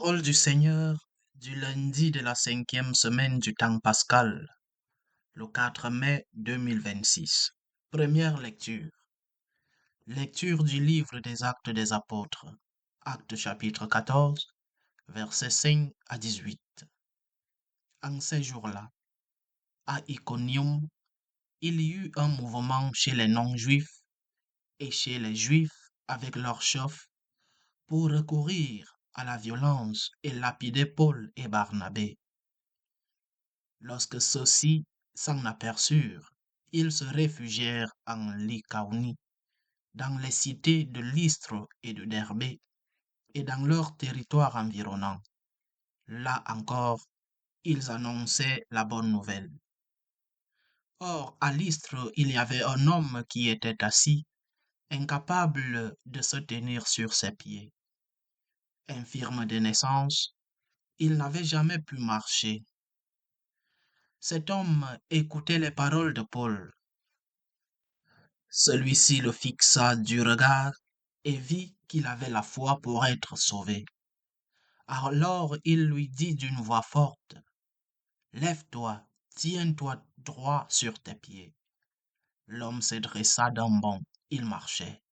Parole du Seigneur du lundi de la 5e semaine du temps pascal, le 4 mai 2026. Première lecture. Lecture du livre des Actes des Apôtres. Actes chapitre 14, versets 5 à 18. En ces jours-là, à Iconium, il y eut un mouvement chez les non-juifs et chez les juifs avec leurs chefs pour recourir à la violence et lapider Paul et Barnabé. Lorsque ceux-ci s'en aperçurent, ils se réfugièrent en Lycaonie, dans les cités de Lystre et de Derbé, et dans leurs territoires environnants. Là encore, ils annonçaient la bonne nouvelle. Or, à Lystre, il y avait un homme qui était assis, incapable de se tenir sur ses pieds. Infirme de naissance, il n'avait jamais pu marcher. Cet homme écoutait les paroles de Paul. Celui-ci le fixa du regard et vit qu'il avait la foi pour être sauvé. Alors il lui dit d'une voix forte, lève-toi, tiens-toi droit sur tes pieds. L'homme se dressa d'un bond, il marchait.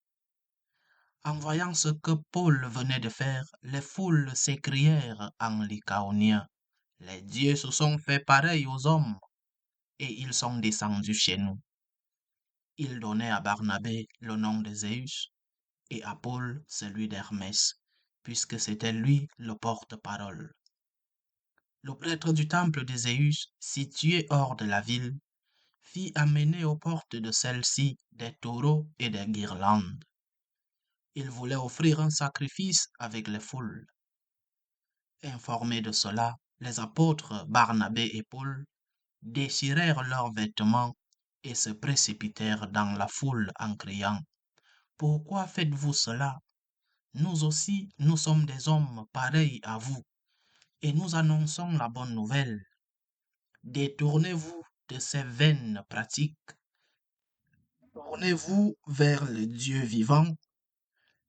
En voyant ce que Paul venait de faire, les foules s'écrièrent en lycaonien, les dieux se sont fait pareil aux hommes, et ils sont descendus chez nous. Ils donnaient à Barnabé le nom de Zéus, et à Paul celui d'Hermès, puisque c'était lui le porte-parole. Le prêtre du temple de Zéus, situé hors de la ville, fit amener aux portes de celle-ci des taureaux et des guirlandes. Il voulait offrir un sacrifice avec les foules. Informés de cela, les apôtres Barnabé et Paul déchirèrent leurs vêtements et se précipitèrent dans la foule en criant, « Pourquoi faites-vous cela? Nous aussi, nous sommes des hommes pareils à vous, et nous annonçons la bonne nouvelle. Détournez-vous de ces vaines pratiques. Tournez-vous vers le Dieu vivant,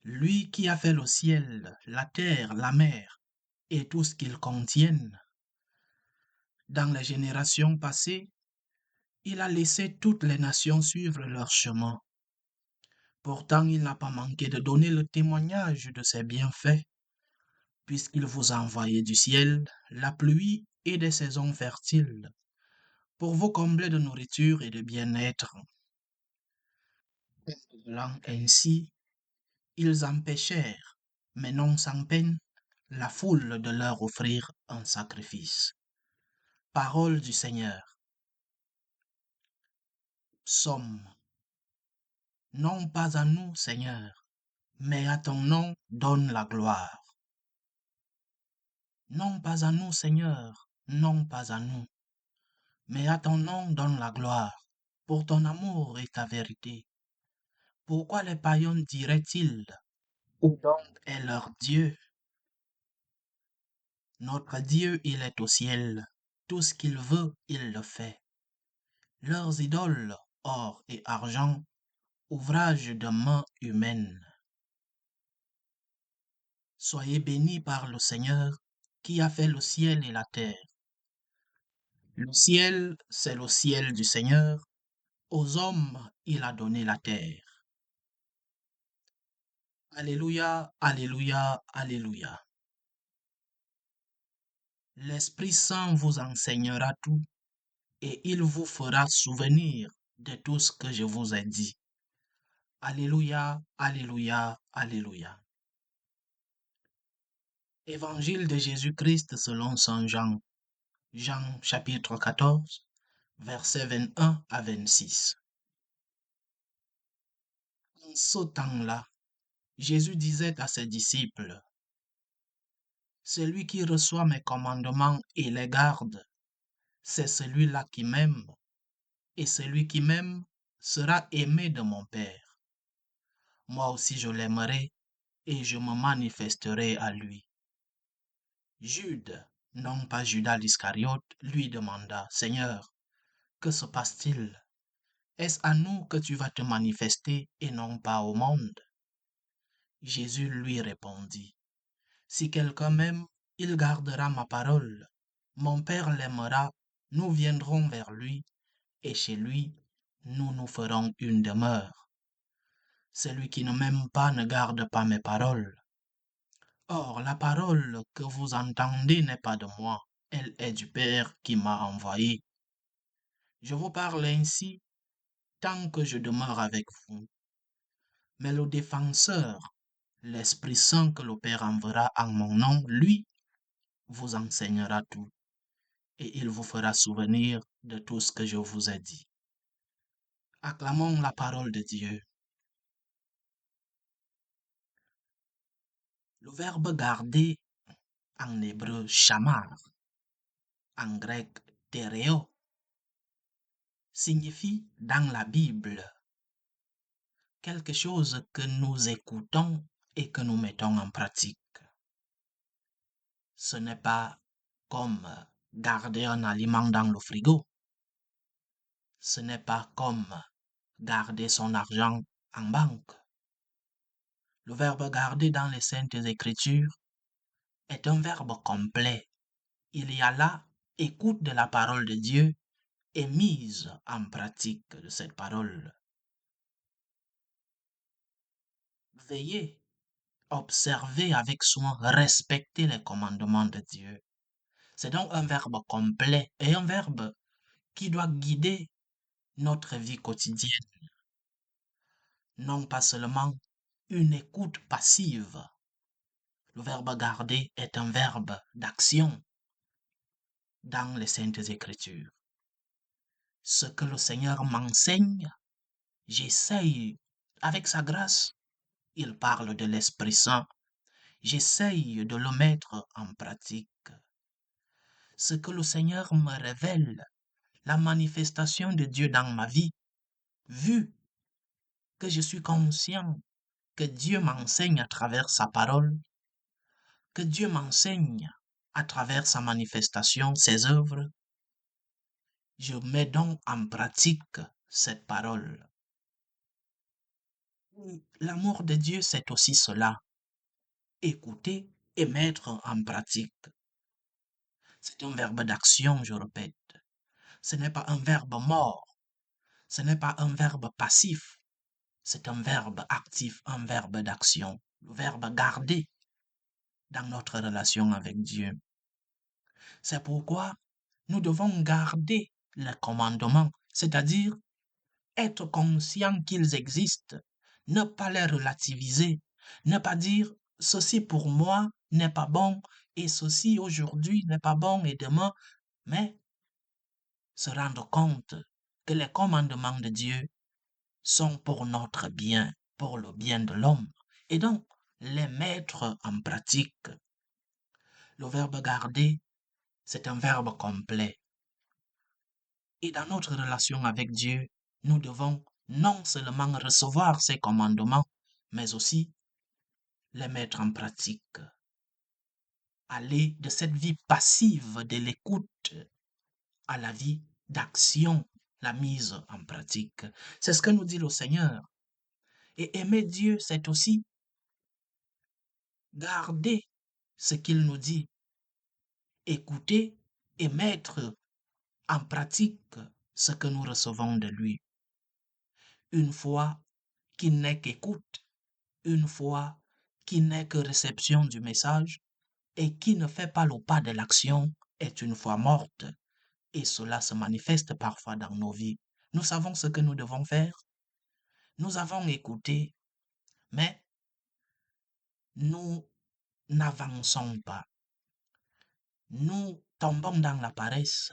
lui qui a fait le ciel, la terre, la mer, et tout ce qu'ils contiennent. Dans les générations passées, il a laissé toutes les nations suivre leur chemin. Pourtant, il n'a pas manqué de donner le témoignage de ses bienfaits, puisqu'il vous a envoyé du ciel la pluie et des saisons fertiles, pour vous combler de nourriture et de bien-être. Parlant ainsi, ils empêchèrent, mais non sans peine, la foule de leur offrir un sacrifice. Parole du Seigneur. Somme. Non pas à nous, Seigneur, mais à ton nom donne la gloire. Non pas à nous, Seigneur, non pas à nous, mais à ton nom donne la gloire, pour ton amour et ta vérité. Pourquoi les païens diraient-ils, où donc est leur Dieu? Notre Dieu, il est au ciel, tout ce qu'il veut, il le fait. Leurs idoles, or et argent, ouvrage de mains humaines. Soyez bénis par le Seigneur, qui a fait le ciel et la terre. Le ciel, c'est le ciel du Seigneur, aux hommes, il a donné la terre. Alléluia, alléluia, alléluia. L'Esprit Saint vous enseignera tout et il vous fera souvenir de tout ce que je vous ai dit. Alléluia, alléluia, alléluia. Évangile de Jésus-Christ selon Saint Jean. Jean chapitre 14, versets 21 à 26. En ce temps-là, Jésus disait à ses disciples, celui qui reçoit mes commandements et les garde, c'est celui-là qui m'aime, et celui qui m'aime sera aimé de mon Père. Moi aussi je l'aimerai, et je me manifesterai à lui. Jude, non pas Judas l'Iscariote, lui demanda, Seigneur, que se passe-t-il? Est-ce à nous que tu vas te manifester et non pas au monde? Jésus lui répondit, si quelqu'un m'aime, Il gardera ma parole. Mon Père l'aimera. Nous viendrons vers lui, et chez lui, nous nous ferons une demeure. Celui qui ne m'aime pas ne garde pas mes paroles. Or, la parole que vous entendez n'est pas de moi, elle est du Père qui m'a envoyé. Je vous parle ainsi tant que je demeure avec vous. Mais le défenseur, l'Esprit Saint que le Père enverra en mon nom, lui, vous enseignera tout, et il vous fera souvenir de tout ce que je vous ai dit. Acclamons la parole de Dieu. Le verbe garder en hébreu shamar, en grec tereo, signifie dans la Bible quelque chose que nous écoutons et que nous mettons en pratique. Ce n'est pas comme garder un aliment dans le frigo. Ce n'est pas comme garder son argent en banque. Le verbe garder dans les Saintes Écritures est un verbe complet. Il y a là écoute de la parole de Dieu et mise en pratique de cette parole. Veillez, observez avec soin, respectez les commandements de Dieu. C'est donc un verbe complet et un verbe qui doit guider notre vie quotidienne, non pas seulement une écoute passive. Le verbe garder est un verbe d'action dans les Saintes Écritures. Ce que le Seigneur m'enseigne, j'essaye, avec sa grâce, il parle de l'Esprit Saint, j'essaye de le mettre en pratique. Ce que le Seigneur me révèle, la manifestation de Dieu dans ma vie, vu que je suis conscient que Dieu m'enseigne à travers sa parole, que Dieu m'enseigne à travers sa manifestation, ses œuvres, je mets donc en pratique cette parole. L'amour de Dieu, c'est aussi cela, écouter et mettre en pratique. C'est un verbe d'action, je répète. Ce n'est pas un verbe mort, ce n'est pas un verbe passif, c'est un verbe actif, un verbe d'action, le verbe garder dans notre relation avec Dieu. C'est pourquoi nous devons garder les commandements, c'est-à-dire être conscient qu'ils existent, ne pas les relativiser, ne pas dire ceci pour moi n'est pas bon et ceci aujourd'hui n'est pas bon et demain, mais se rendre compte que les commandements de Dieu sont pour notre bien, pour le bien de l'homme, et donc les mettre en pratique. Le verbe garder, c'est un verbe complet. Et dans notre relation avec Dieu, nous devons non seulement recevoir ses commandements, mais aussi les mettre en pratique. Aller de cette vie passive de l'écoute à la vie d'action, la mise en pratique. C'est ce que nous dit le Seigneur. Et aimer Dieu, c'est aussi garder ce qu'il nous dit, écouter et mettre en pratique ce que nous recevons de lui. Une foi qui n'est qu'écoute, une foi qui n'est que réception du message et qui ne fait pas le pas de l'action est une foi morte. Et cela se manifeste parfois dans nos vies. Nous savons ce que nous devons faire. Nous avons écouté, mais nous n'avançons pas. Nous tombons dans la paresse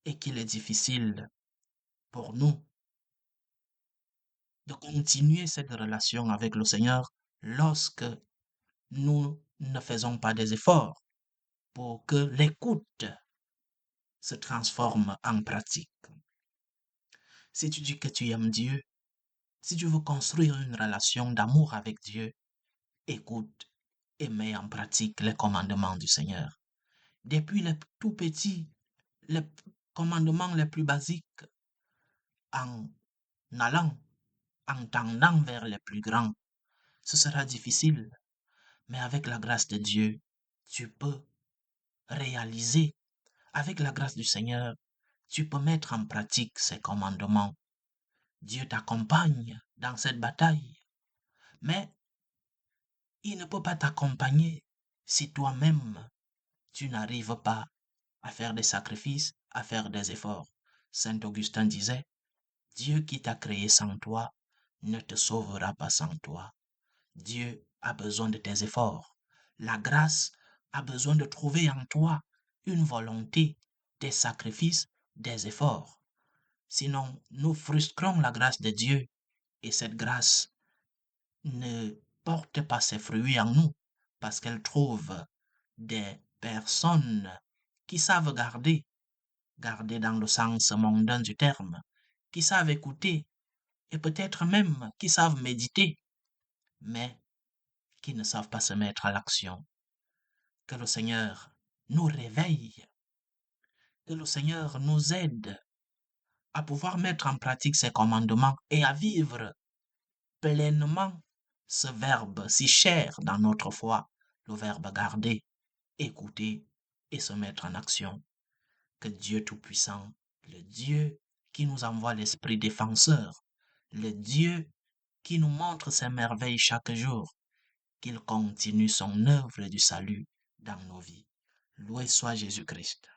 et qu'il est difficile pour nous de continuer cette relation avec le Seigneur lorsque nous ne faisons pas des efforts pour que l'écoute se transforme en pratique. Si tu dis que tu aimes Dieu, si tu veux construire une relation d'amour avec Dieu, écoute et mets en pratique les commandements du Seigneur. Depuis les tout petits, les commandements les plus basiques, en allant, en tendant vers les plus grands. Ce sera difficile, mais avec la grâce de Dieu, tu peux réaliser avec la grâce du Seigneur, tu peux mettre en pratique ses commandements. Dieu t'accompagne dans cette bataille, mais il ne peut pas t'accompagner si toi-même tu n'arrives pas à faire des sacrifices, à faire des efforts. Saint Augustin disait, Dieu qui t'a créé sans toi ne te sauvera pas sans toi. Dieu a besoin de tes efforts. La grâce a besoin de trouver en toi une volonté, des sacrifices, des efforts. Sinon, nous frustrons la grâce de Dieu et cette grâce ne porte pas ses fruits en nous parce qu'elle trouve des personnes qui savent garder dans le sens mondain du terme, qui savent écouter et peut-être même qui savent méditer, mais qui ne savent pas se mettre à l'action. Que le Seigneur nous réveille, que le Seigneur nous aide à pouvoir mettre en pratique ses commandements et à vivre pleinement ce verbe si cher dans notre foi, le verbe garder, écouter et se mettre en action. Que Dieu Tout-Puissant, le Dieu qui nous envoie l'Esprit défenseur, le Dieu qui nous montre ses merveilles chaque jour, qu'il continue son œuvre du salut dans nos vies. Loué soit Jésus-Christ.